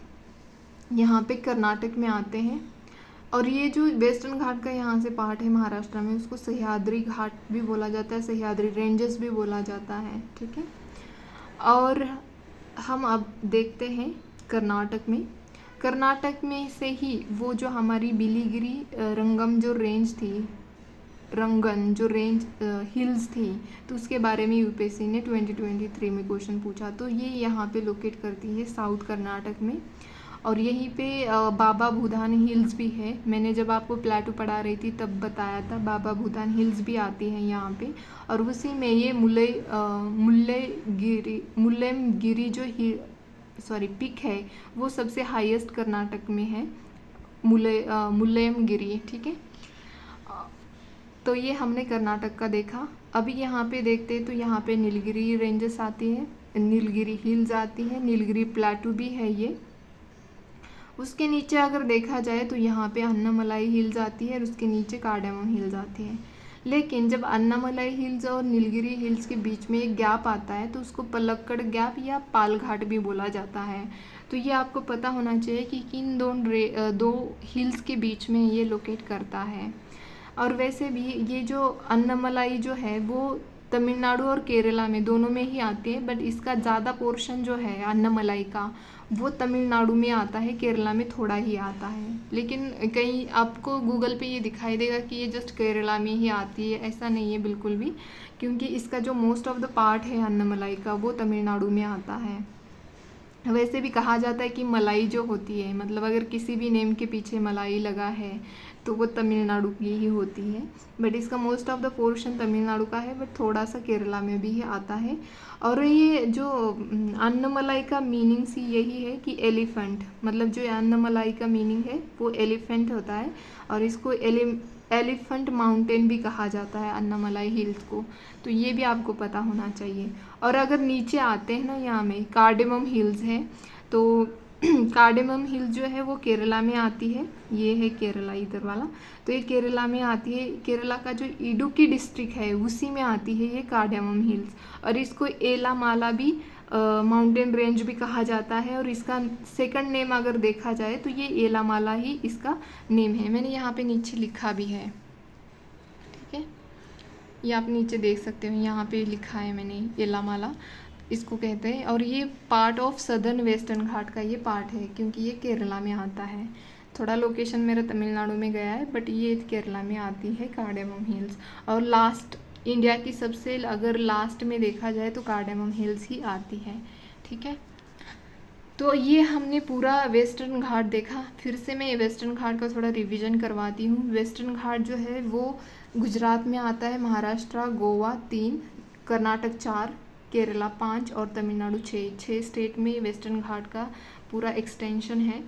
यहाँ पे कर्नाटक में आते हैं, और ये जो वेस्टर्न घाट का यहाँ से पार्ट है महाराष्ट्र में, उसको सह्याद्री घाट भी बोला जाता है, सह्याद्री रेंजेस भी बोला जाता है, ठीक है। और हम अब देखते हैं कर्नाटक में से ही वो जो हमारी बिलीगिरी रंगम जो रेंज थी, रंगन जो रेंज हिल्स थी, तो उसके बारे में यूपीएससी ने 2023 में क्वेश्चन पूछा। तो ये यहाँ पे लोकेट करती है साउथ कर्नाटक में, और यहीं पे बाबा भूदान हिल्स भी है। मैंने जब आपको प्लेटू पढ़ा रही थी तब बताया था, बाबा भूदान हिल्स भी आती हैं यहाँ पे। और उसी में ये मुल्लेमगिरी जो पिक है वो सबसे हाईएस्ट कर्नाटक में है, मुल्लेमगिरी, ठीक है। तो ये हमने कर्नाटक का देखा। अभी यहाँ पे देखते हैं तो यहाँ पे नीलगिरी रेंजेस आती है, नीलगिरी हिल्स आती है, नीलगिरी प्लेटू भी है ये। उसके नीचे अगर देखा जाए तो यहाँ पे अन्नामलाई हिल्स आती है, और उसके नीचे कार्डेमम हिल्स आती है। लेकिन जब अन्नामलाई हिल्स और नीलगिरी हिल्स के बीच में एक गैप आता है तो उसको पलक्कड़ गैप या पाल घाट भी बोला जाता है। तो ये आपको पता होना चाहिए कि किन दो हिल्स के बीच में ये लोकेट करता है। और वैसे भी ये जो अन्नामलाई जो है वो तमिलनाडु और केरला में दोनों में ही आती है, बट इसका ज़्यादा पोर्शन जो है अन्नामलाई का वो तमिलनाडु में आता है, केरला में थोड़ा ही आता है। लेकिन कहीं आपको गूगल पे ये दिखाई देगा कि ये जस्ट केरला में ही आती है, ऐसा नहीं है बिल्कुल भी, क्योंकि इसका जो मोस्ट ऑफ द पार्ट है अन्नामलाई का वो तमिलनाडु में आता है। वैसे भी कहा जाता है कि मलाई जो होती है, मतलब अगर किसी भी नेम के पीछे मलाई लगा है तो वो तमिलनाडु की ही होती है, बट इसका most of the portion Tamil Nadu का है, बट थोड़ा सा केरला में भी आता है। और ये जो अन्नमलाई का मीनिंग सी यही है कि एलिफेंट, मतलब जो अन्नमलाई का मीनिंग है वो एलिफेंट होता है, और इसको एलिफेंट माउंटेन भी कहा जाता है अन्नामलाई हिल्स को। तो ये भी आपको पता होना चाहिए। और अगर नीचे आते हैं ना, यहाँ में कार्डेमम हिल्स है, तो कार्डेमम हिल्स जो है वो केरला में आती है, ये है केरला इधर वाला, तो ये केरला में आती है। केरला का जो इडुक्की डिस्ट्रिक्ट है उसी में आती है ये कार्डेमम हिल्स, और इसको एलामाला भी माउंटेन रेंज भी कहा जाता है, और इसका सेकंड नेम अगर देखा जाए तो ये एलामाला ही इसका नेम है। मैंने यहाँ पे नीचे लिखा भी है, ठीक है, ये आप नीचे देख सकते हो, यहाँ पे लिखा है मैंने, एलामाला इसको कहते हैं। और ये पार्ट ऑफ सदर्न वेस्टर्न घाट का ये पार्ट है, क्योंकि ये केरला में आता है। थोड़ा लोकेशन मेरा तमिलनाडु में गया है, बट ये केरला में आती है कार्डेमम हिल्स। और लास्ट इंडिया की सबसे अगर लास्ट में देखा जाए तो कार्डेमम हिल्स ही आती है, ठीक है। तो ये हमने पूरा वेस्टर्न घाट देखा। फिर से मैं वेस्टर्न घाट का थोड़ा रिवीजन करवाती हूँ। वेस्टर्न घाट जो है वो गुजरात में आता है, महाराष्ट्र, गोवा 3, कर्नाटक 4, केरला 5 और तमिलनाडु 6 स्टेट में वेस्टर्न घाट का पूरा एक्सटेंशन है।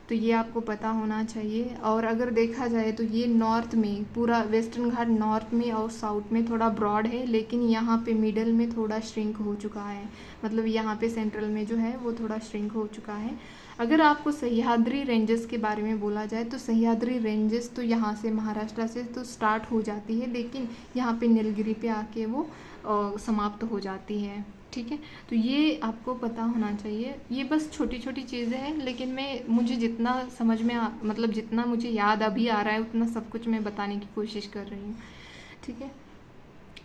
तो ये आपको पता होना चाहिए। और अगर देखा जाए तो ये नॉर्थ में, पूरा वेस्टर्न घाट नॉर्थ में और साउथ में थोड़ा ब्रॉड है, लेकिन यहाँ पे मिडल में थोड़ा श्रिंक हो चुका है, मतलब यहाँ पे सेंट्रल में जो है वो थोड़ा श्रिंक हो चुका है। अगर आपको सह्याद्री रेंजेस के बारे में बोला जाए तो सह्याद्री रेंजेस तो यहाँ से महाराष्ट्र से तो स्टार्ट हो जाती है, लेकिन यहाँ पे नीलगिरी पे आके वो समाप्त हो जाती है, ठीक है। तो ये आपको पता होना चाहिए। ये बस छोटी छोटी चीज़ें हैं, लेकिन मुझे जितना समझ में मतलब जितना मुझे याद अभी आ रहा है उतना सब कुछ मैं बताने की कोशिश कर रही हूँ, ठीक है।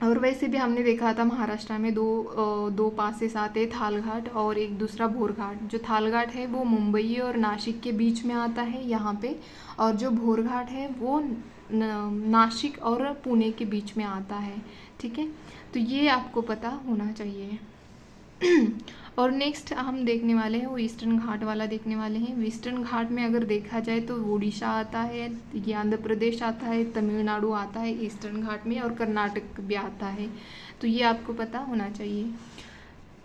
और वैसे भी हमने देखा था महाराष्ट्र में दो पासेस आते हैं, थालघाट और एक दूसरा भोरघाट। जो थालघाट है वो मुंबई और नासिक के बीच में आता है यहाँ पे, और जो भोरघाट है वो नासिक और पुणे के बीच में आता है। ठीक है, तो ये आपको पता होना चाहिए। और नेक्स्ट हम देखने वाले हैं वो ईस्टर्न घाट वाला देखने वाले हैं। ईस्टर्न घाट में अगर देखा जाए तो उड़ीसा आता है, ये आंध्र प्रदेश आता है, तमिलनाडु आता है ईस्टर्न घाट में, और कर्नाटक भी आता है। तो ये आपको पता होना चाहिए।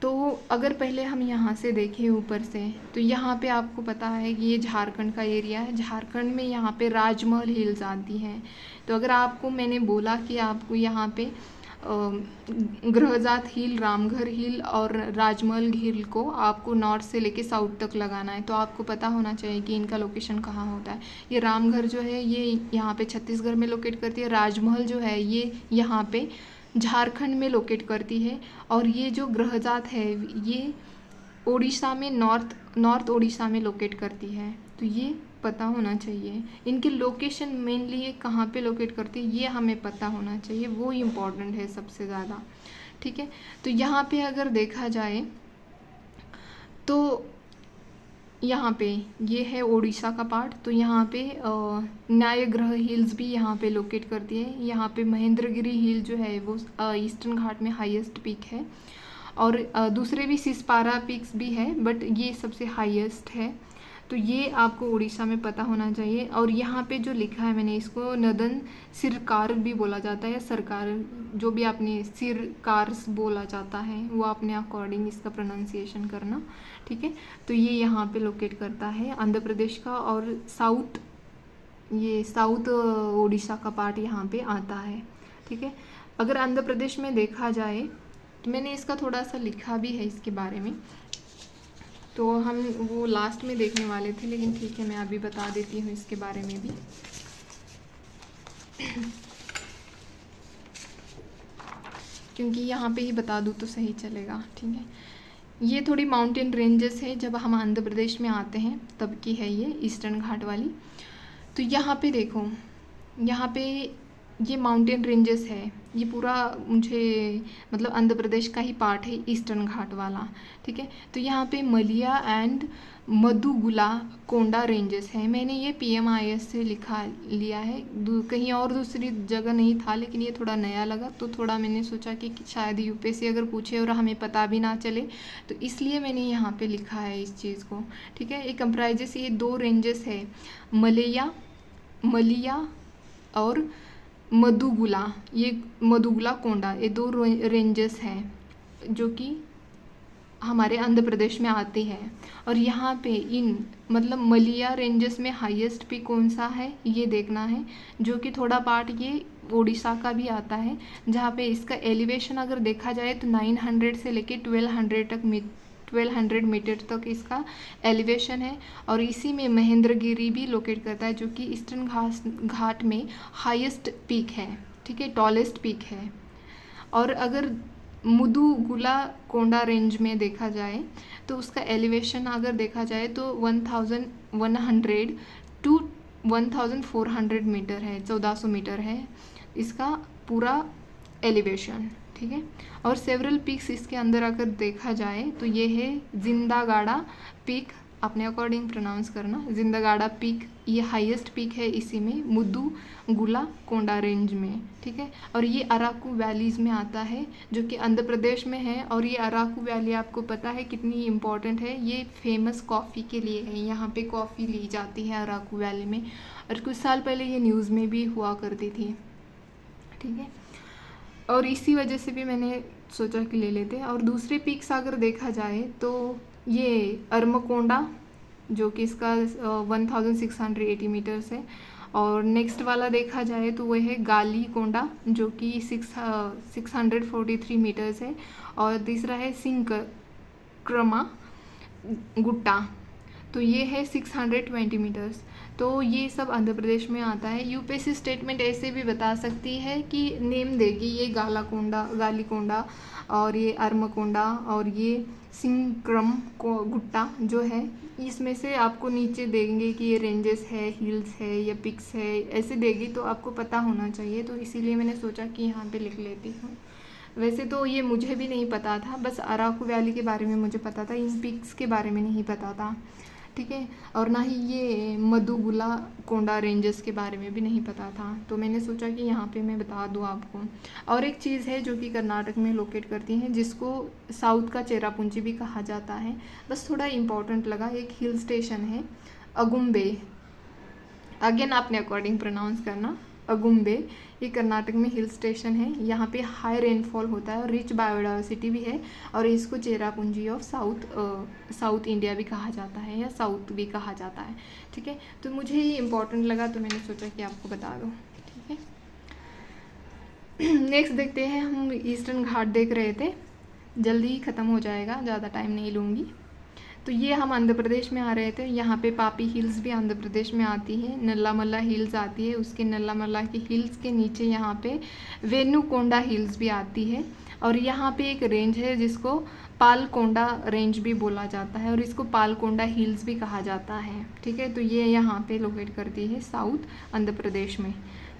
तो अगर पहले हम यहाँ से देखें ऊपर से, तो यहाँ पे आपको पता है कि ये झारखंड का एरिया है। झारखंड में यहाँ पे राजमहल हिल्स आती हैं। तो अगर आपको मैंने बोला कि आपको यहाँ पे गृहजात हिल, रामघर हिल और राजमहल हिल को आपको नॉर्थ से लेके साउथ तक लगाना है, तो आपको पता होना चाहिए कि इनका लोकेशन कहाँ होता है। ये रामघर जो है ये यहाँ पे छत्तीसगढ़ में लोकेट करती है। राजमहल जो है ये यहाँ पे झारखंड में लोकेट करती है। और ये जो गृहजात है ये उड़ीसा में नॉर्थ उड़ीसा में लोकेट करती है। तो ये पता होना चाहिए। इनकी लोकेशन मेनली ये कहाँ पे लोकेट करती है ये हमें पता होना चाहिए, वो इम्पॉर्टेंट है सबसे ज़्यादा। ठीक है, तो यहाँ पे अगर देखा जाए तो यहाँ पे ये है उड़ीसा का पार्ट। तो यहाँ पे न्यायगृह हिल्स भी यहाँ पे लोकेट करती है। यहाँ पे महेंद्रगिरी हिल जो है वो ईस्टर्न घाट में हाईएस्ट पीक है। और दूसरे भी सिसपारा पीक्स भी है, बट ये सबसे हाईएस्ट है। तो ये आपको उड़ीसा में पता होना चाहिए। और यहाँ पे जो लिखा है मैंने, इसको नदन सिरकार भी बोला जाता है, सरकार जो भी आपने सिरकार्स बोला जाता है वो अपने अकॉर्डिंग इसका प्रोनाउंसिएशन करना। ठीक है, तो ये यहाँ पे लोकेट करता है आंध्र प्रदेश का, और साउथ उड़ीसा का पार्ट यहाँ पे आता है। ठीक है, अगर आंध्र प्रदेश में देखा जाए तो मैंने इसका थोड़ा सा लिखा भी है इसके बारे में, तो हम वो लास्ट में देखने वाले थे, लेकिन ठीक है मैं अभी बता देती हूँ इसके बारे में भी। क्योंकि यहाँ पे ही बता दूँ तो सही चलेगा। ठीक है, ये थोड़ी माउंटेन रेंजेस है, जब हम आंध्र प्रदेश में आते हैं तब की है ये ईस्टर्न घाट वाली। तो यहाँ पे देखो, यहाँ पे ये माउंटेन रेंजेस है, ये पूरा मुझे मतलब आंध्र प्रदेश का ही पार्ट है ईस्टर्न घाट वाला। ठीक है, तो यहाँ पे मलिया एंड मधुगुला कोंडा रेंजेस है। मैंने ये PMIS से लिखा लिया है, कहीं और दूसरी जगह नहीं था, लेकिन ये थोड़ा नया लगा तो थोड़ा मैंने सोचा कि शायद UPSC अगर पूछे और हमें पता भी ना चले, तो इसलिए मैंने यहाँ पे लिखा है इस चीज़ को। ठीक है, ये कंप्राइजेस, ये 2 रेंजेस है, मलिया और मधुगुला, ये मधुगुला कोंडा, ये 2 रेंजेस हैं जो कि हमारे आंध्र प्रदेश में आती है। और यहाँ पे इन मतलब मलिया रेंजेस में हाईएस्ट पीक कौन सा है ये देखना है, जो कि थोड़ा पार्ट ये उड़ीसा का भी आता है, जहाँ पे इसका एलिवेशन अगर देखा जाए तो 900 से लेके 1200 मीटर तक इसका एलिवेशन है। और इसी में महेंद्रगिरी भी लोकेट करता है, जो कि ईस्टर्न घाट में हाईएस्ट पीक है। ठीक है, टॉलेस्ट पीक है। और अगर मुदुगुला कोंडा रेंज में देखा जाए तो उसका एलिवेशन अगर देखा जाए तो 1100 टू 1400 मीटर है, 1400 मीटर है इसका पूरा एलिवेशन। ठीक है, और सेवरल पीक्स इसके अंदर अगर देखा जाए तो ये है जिंदागाड़ा पीक, अपने अकॉर्डिंग प्रोनाउंस करना, जिंदागाड़ा पीक ये हाईएस्ट पीक है इसी में मुदुगुला कोंडा रेंज में। ठीक है, और ये अराकू वैलीज़ में आता है जो कि आंध्र प्रदेश में है। और ये अराकू वैली आपको पता है कितनी इम्पॉर्टेंट है, ये फेमस कॉफ़ी के लिए है, यहाँ पे कॉफ़ी ली जाती है अराकू वैली में, और कुछ साल पहले ये न्यूज़ में भी हुआ करती थी। ठीक है, और इसी वजह से भी मैंने सोचा कि ले लेते हैं। और दूसरे पीक्स अगर देखा जाए तो ये अरमकोंडा जो कि इसका 1680 मीटर्स है। और नेक्स्ट वाला देखा जाए तो वह है गाली कोंडा जो कि 643 मीटर्स है। और तीसरा है सिंक्रमा गुट्टा, तो ये है 620 मीटर्स। तो ये सब आंध्र प्रदेश में आता है। यूपीएससी स्टेटमेंट ऐसे भी बता सकती है कि नेम देगी, ये गालीकोंडा और ये अरमकोंडा और ये सिंक्रम को गुट्टा जो है, इसमें से आपको नीचे देंगे कि ये रेंजेस है, हिल्स है या पिक्स है, ऐसे देगी तो आपको पता होना चाहिए। तो इसीलिए मैंने सोचा कि यहाँ पे लिख लेती हूँ। वैसे तो ये मुझे भी नहीं पता था, बस अराकू वैली के बारे में मुझे पता था, इन पिक्स के बारे में नहीं पता था, ठीक है। और ना ही ये मधुगुला कोंडा रेंजेस के बारे में भी नहीं पता था, तो मैंने सोचा कि यहाँ पे मैं बता दूँ आपको। और एक चीज़ है जो कि कर्नाटक में लोकेट करती हैं, जिसको साउथ का चेरापूंजी भी कहा जाता है, बस थोड़ा इम्पोर्टेंट लगा। एक हिल स्टेशन है अगुम्बे, अगेन आपने अकॉर्डिंग प्रोनाउंस करना, अगुम्बे। ये कर्नाटक में हिल स्टेशन है, यहाँ पे हाई रेनफॉल होता है और रिच बायोडाइवर्सिटी भी है, और इसको चेरापूंजी ऑफ साउथ इंडिया भी कहा जाता है या साउथ भी कहा जाता है, ठीक है। तो मुझे ये इम्पोर्टेंट लगा तो मैंने सोचा कि आपको बता दूँ, ठीक है। नेक्स्ट देखते हैं, हम ईस्टर्न घाट देख रहे थे, जल्दी ही ख़त्म हो जाएगा, ज़्यादा टाइम नहीं लूँगी। तो ये हम आंध्र प्रदेश में आ रहे थे, यहाँ पे पापी हिल्स भी आंध्र प्रदेश में आती है, नल्लामल्ला हिल्स आती है, उसके नल्लामल्ला की हिल्स के नीचे यहाँ पे वेनुकोंडा हिल्स भी आती है, और यहाँ पे एक रेंज है जिसको पालकोंडा रेंज भी बोला जाता है, और इसको पालकोंडा हिल्स भी कहा जाता है, ठीक है। तो ये यहाँ पे लोकेट करती है साउथ आंध्र प्रदेश में,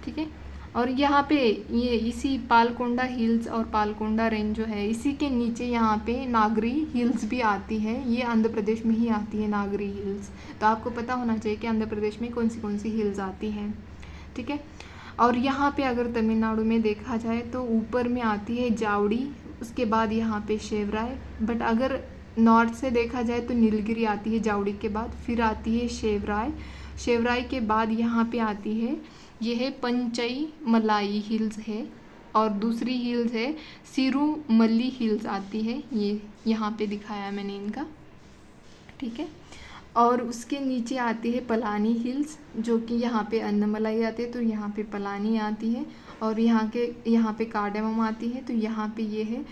ठीक है। और यहाँ पे ये इसी पालकोंडा हिल्स और पालकोंडा रेंज जो है, इसी के नीचे यहाँ पे नागरी हिल्स भी आती है, ये आंध्र प्रदेश में ही आती है नागरी हिल्स। तो आपको पता होना चाहिए कि आंध्र प्रदेश में कौन सी हिल्स आती हैं, ठीक है। और यहाँ पे अगर तमिलनाडु में देखा जाए तो ऊपर में आती है जावड़ी, उसके बाद यहाँ पे शेवराय, बट अगर नॉर्थ से देखा जाए तो नीलगिरी आती है जावड़ी के बाद, फिर आती है शेवराय के बाद यहाँ पे आती है, ये है पंचई मलाई हिल्स है, और दूसरी हिल्स है सिरुमल्ली हिल्स आती है, ये यहाँ पे दिखाया मैंने इनका, ठीक है। और उसके नीचे आती है पलानी हिल्स, जो कि यहाँ पे अन्नमलाई आती है, तो यहाँ पे पलानी आती है, और यहाँ पे कार्डेमम आती है, तो यहाँ पे ये है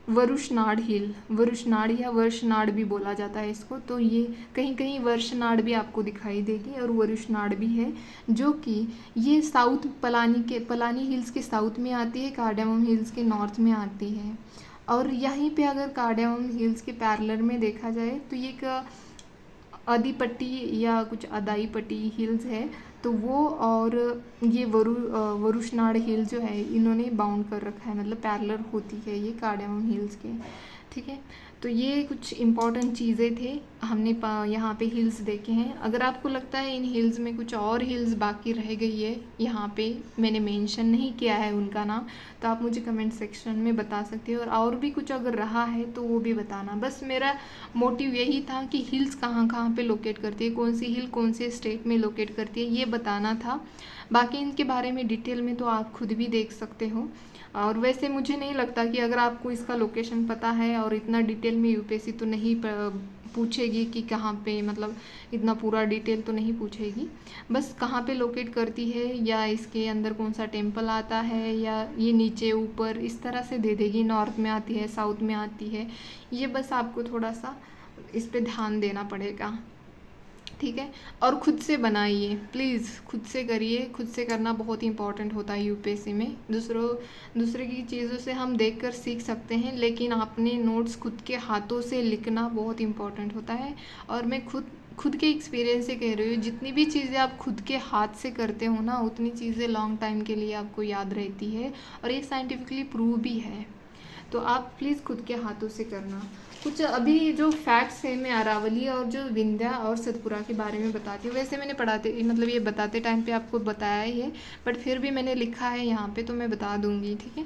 वरुशनाड हिल, वरुशनाड या वर्षनाड भी बोला जाता है इसको, तो ये कहीं कहीं वर्षनाड भी आपको दिखाई देगी, और वरुशनाड भी है, जो कि ये साउथ पलानी हिल्स के साउथ में आती है, कार्डेमम हिल्स के नॉर्थ में आती है। और यहीं पे अगर कार्डेमम हिल्स के पैरेलल में देखा जाए तो ये एक आदिपट्टी या कुछ अदाईपट्टी हिल्स है, तो वो और ये वरुशनाड हिल जो है, इन्होंने बाउंड कर रखा है, मतलब पैरेलल होती है ये कार्डेमम हिल्स के, ठीक है। तो ये कुछ इम्पॉर्टेंट चीज़ें थे, हमने यहाँ पे हिल्स देखे हैं। अगर आपको लगता है इन हिल्स में कुछ और हिल्स बाकी रह गई है, यहाँ पे मैंने मेंशन नहीं किया है उनका नाम, तो आप मुझे कमेंट सेक्शन में बता सकते हो, और भी कुछ अगर रहा है तो वो भी बताना। बस मेरा मोटिव यही था कि हिल्स कहाँ कहाँ पे लोकेट करती है, कौन सी हिल कौन से स्टेट में लोकेट करती है, ये बताना था। बाकी इनके बारे में डिटेल में तो आप खुद भी देख सकते हो। और वैसे मुझे नहीं लगता कि अगर आपको इसका लोकेशन पता है और इतना डिटेल में यूपीएससी तो नहीं पूछेगी कि कहाँ पे, मतलब इतना पूरा डिटेल तो नहीं पूछेगी, बस कहाँ पे लोकेट करती है या इसके अंदर कौन सा टेम्पल आता है या ये नीचे ऊपर इस तरह से दे देगी, नॉर्थ में आती है साउथ में आती है, ये बस आपको थोड़ा सा इस पे ध्यान देना पड़ेगा, ठीक है। और खुद से बनाइए प्लीज़, खुद से करिए, खुद से करना बहुत इंपॉर्टेंट होता है यूपीएससी में। दूसरे की चीज़ों से हम देखकर सीख सकते हैं, लेकिन अपने नोट्स खुद के हाथों से लिखना बहुत इंपॉर्टेंट होता है। और मैं खुद के एक्सपीरियंस से कह रही हूँ, जितनी भी चीज़ें आप खुद के हाथ से करते हो ना, उतनी चीज़ें लॉन्ग टाइम के लिए आपको याद रहती है, और ये साइंटिफिकली प्रूव भी है। तो आप प्लीज़ खुद के हाथों से करना। कुछ अभी जो फैक्ट्स हैं, मैं अरावली और जो विंध्या और सतपुरा के बारे में बताती हूँ। वैसे मैंने मतलब ये बताते टाइम पे आपको बताया ही है, बट फिर भी मैंने लिखा है यहाँ पे, तो मैं बता दूँगी, ठीक है।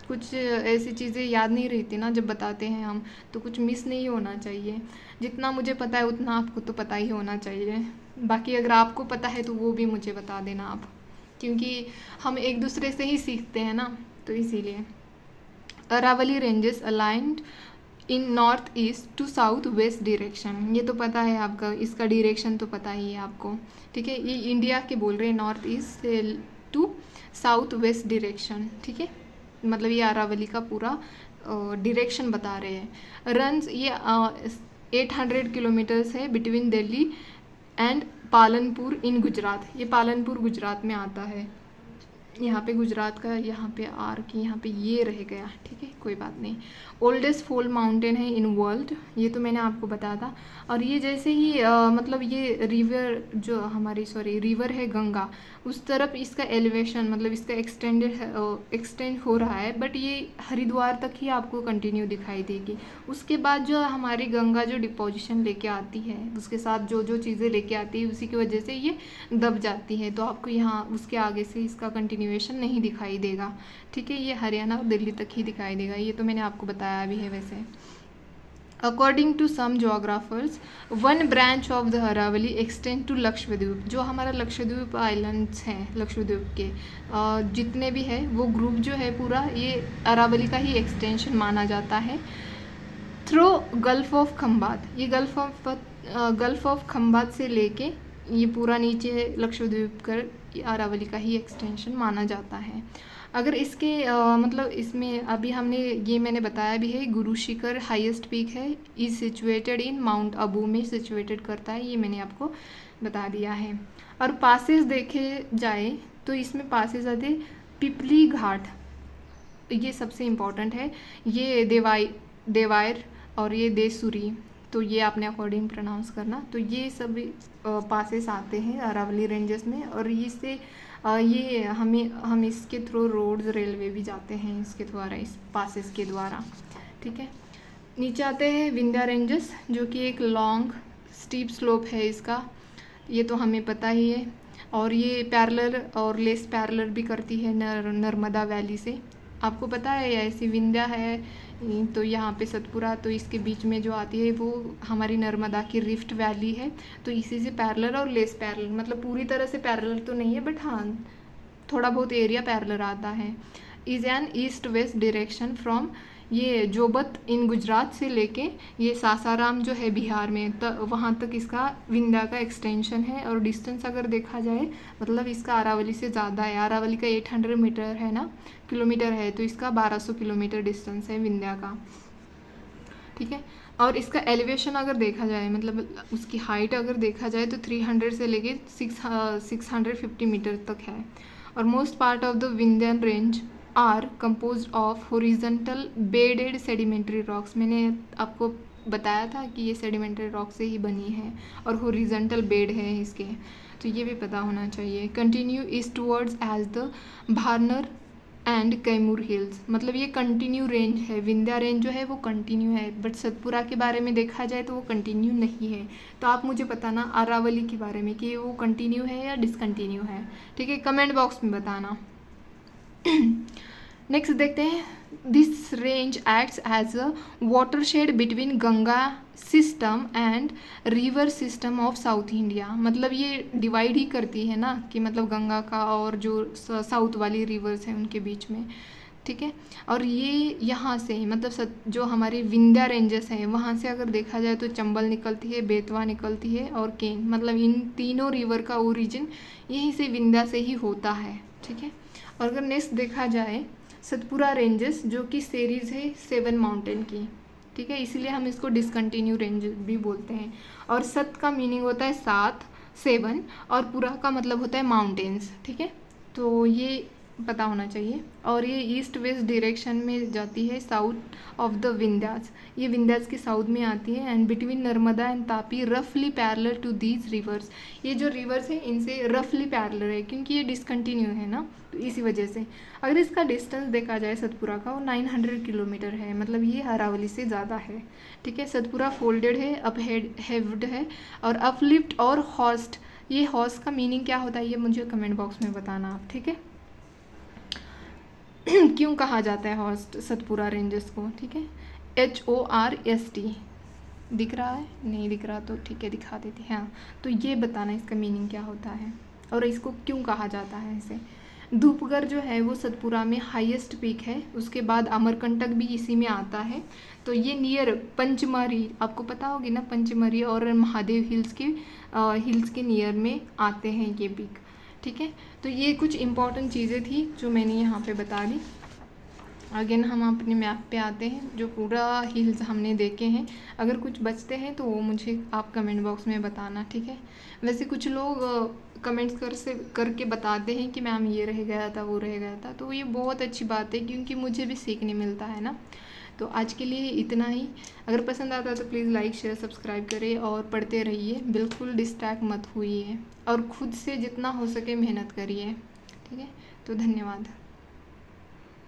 कुछ ऐसी चीज़ें याद नहीं रहती ना जब बताते हैं हम, तो कुछ मिस नहीं होना चाहिए। जितना मुझे पता है उतना आपको तो पता ही होना चाहिए। बाकी अगर आपको पता है तो वो भी मुझे बता देना आप, क्योंकि हम एक दूसरे से ही सीखते हैं ना, तो इसीलिए। Aravalli ranges aligned in north east to south west direction, ये तो पता है आपका, इसका डायरेक्शन तो पता ही है आपको, ठीक है। ये इंडिया के बोल रहे हैं, north east to south west direction, ठीक है। मतलब ये अरावली का पूरा डायरेक्शन बता रहे हैं। रन्स ये 800 किलोमीटर्स है बिटवीन दिल्ली एंड पालनपुर इन गुजरात, ये पालनपुर गुजरात में आता है। यहाँ पे गुजरात का यहाँ पे आर की यहाँ पे ये रह गया, ठीक है कोई बात नहीं। ओल्डेस्ट फॉल माउंटेन है इन वर्ल्ड, ये तो मैंने आपको बताया था। और ये जैसे ही मतलब ये रिवर जो हमारी रिवर है गंगा, उस तरफ इसका एलिवेशन मतलब इसका एक्सटेंड हो रहा है, बट ये हरिद्वार तक ही आपको कंटिन्यू दिखाई देगी। उसके बाद जो हमारी गंगा जो डिपोजिशन लेके आती है, उसके साथ जो जो चीज़ें लेके आती है, उसी की वजह से ये दब जाती है, तो आपको यहाँ उसके आगे से इसका कंटिन्यूएशन नहीं दिखाई देगा, ठीक है। ये हरियाणा और दिल्ली तक ही दिखाई देगा, ये तो मैंने आपको बताया भी है वैसे। According to some geographers, one branch of the Aravalli extend to Lakshadweep. जो हमारा लक्षद्वीप आइलैंड्स हैं, लक्षद्वीप के जितने भी है वो ग्रुप जो है पूरा ये अरावली का ही एक्सटेंशन माना जाता है। थ्रू गल्फ ऑफ खंबात, ये गल्फ ऑफ खंबात से लेके ये पूरा नीचे लक्षद्वीप कर अरावली का ही एक्सटेंशन माना जाता है। अगर इसके मतलब इसमें अभी हमने ये मैंने बताया भी है, गुरु शिखर हाईएस्ट पीक है, is situated in mount Abu में सिचुएटेड करता है, ये मैंने आपको बता दिया है। और पासेस देखे जाए तो इसमें पासेस आते पिपली घाट, ये सबसे इम्पॉर्टेंट है, ये देवायर और ये देसूरी, तो ये आपने अकॉर्डिंग प्रोनाउंस करना। तो ये सब पासेस आते हैं अरावली रेंजेस में, और इससे ये हम इसके थ्रू रोड्स रेलवे भी जाते हैं इसके द्वारा, इस पासेस के द्वारा, ठीक है। नीचे आते हैं विंध्या रेंजेस, जो कि एक लॉन्ग स्टीप स्लोप है इसका, ये तो हमें पता ही है। और ये पैरेलल और लेस पैरेलल भी करती है नर्मदा वैली से, आपको पता है। ऐसी विंध्या है तो यहाँ पे सतपुरा, तो इसके बीच में जो आती है वो हमारी नर्मदा की रिफ्ट वैली है, तो इसी से पैरेलल और लेस पैरेलल, मतलब पूरी तरह से पैरेलल तो नहीं है, बट हाँ थोड़ा बहुत एरिया पैरेलल आता है। Is an east west direction from ये जोबत इन गुजरात से लेके ये सासाराम जो है बिहार में, वहाँ तक इसका विंध्या का एक्सटेंशन है। और डिस्टेंस अगर देखा जाए मतलब इसका अरावली से ज़्यादा है, अरावली का 800 मीटर है ना, किलोमीटर है, तो इसका 1200 किलोमीटर डिस्टेंस है विंध्या का, ठीक है। और इसका एलिवेशन अगर देखा जाए मतलब उसकी हाइट अगर देखा जाए तो 300 से लेके 650 मीटर तक है। और most part of the Vindhyan range are composed of horizontal bedded sedimentary rocks, मैंने आपको बताया था कि ये सेडिमेंट्री रॉक से ही बनी है और हॉरिजॉन्टल बेड है इसके, तो ये भी पता होना चाहिए। Continue east towards as the Bharner and Kaimur hills, मतलब ये कंटिन्यू रेंज है, विंध्या रेंज जो है वो कंटिन्यू है, बट सतपुरा के बारे में देखा जाए तो वो कंटिन्यू नहीं है। तो आप मुझे बताना अरावली के बारे में कि वो कंटिन्यू है या डिसकंटिन्यू है, ठीक है, कमेंट बॉक्स में बताना। नेक्स्ट देखते हैं, this range acts as a watershed between Ganga system and river system of south India, मतलब ये डिवाइड ही करती है ना कि मतलब गंगा का और जो साउथ वाली रिवर्स हैं उनके बीच में, ठीक है। और ये यहाँ से मतलब जो हमारी विंध्या रेंजेस हैं वहाँ से अगर देखा जाए तो चंबल निकलती है, बेतवा निकलती है और केन, मतलब इन तीनों रिवर का ओरिजिन यहीं से विंध्या से ही होता है, ठीक है। और अगर नेक्स्ट देखा जाए सतपुरा रेंजेस, जो कि सीरीज़ है 7 माउंटेन की, ठीक है, इसीलिए हम इसको डिसकंटिन्यू रेंज भी बोलते हैं। और सत का मीनिंग होता है 7, 7, और पुरा का मतलब होता है माउंटेन्स, ठीक है, तो ये पता होना चाहिए। और ये ईस्ट वेस्ट डायरेक्शन में जाती है, साउथ ऑफ द विंध्यास, ये विंध्यास के साउथ में आती है। And between Narmada and Tapi रफली पैरेलल टू दीज रिवर्स, ये जो रिवर्स है इनसे रफली पैरेलल है क्योंकि ये डिसकंटिन्यू है ना, तो इसी वजह से। अगर इसका डिस्टेंस देखा जाए सतपुरा का वो 900 किलोमीटर है, मतलब ये अरावली से ज़्यादा है, ठीक है। सतपुरा फोल्डेड है, अपहेव्ड है और अपलिफ्ट और हॉर्स्ट, ये हॉर्स का मीनिंग क्या होता है ये मुझे कमेंट बॉक्स में बताना आप, ठीक है। क्यों कहा जाता है हॉर्स्ट सतपुरा रेंजेस को, ठीक है, HORST, दिख रहा है, नहीं दिख रहा तो ठीक है दिखा देती हैं, हाँ। तो ये बताना इसका मीनिंग क्या होता है और इसको क्यों कहा जाता है इसे। धूपगढ़ जो है वो सतपुरा में हाईएस्ट पीक है, उसके बाद अमरकंटक भी इसी में आता है। तो ये नियर पंचमरी, आपको पता होगी ना, पंचमरी और महादेव हिल्स के नियर में आते हैं ये पीक, ठीक है। तो ये कुछ इम्पॉर्टेंट चीज़ें थी जो मैंने यहाँ पे बता दी। अगेन हम अपने मैप पे आते हैं, जो पूरा हिल्स हमने देखे हैं। अगर कुछ बचते हैं तो वो मुझे आप कमेंट बॉक्स में बताना, ठीक है। वैसे कुछ लोग कमेंट्स करके बताते हैं कि मैम ये रह गया था, वो रह गया था, तो ये बहुत अच्छी बात है क्योंकि मुझे भी सीखने मिलता है ना। तो आज के लिए इतना ही। अगर पसंद आता है तो प्लीज़ लाइक शेयर सब्सक्राइब करें और पढ़ते रहिए, बिल्कुल डिस्ट्रैक्ट मत होइए और खुद से जितना हो सके मेहनत करिए, ठीक है। तो धन्यवाद।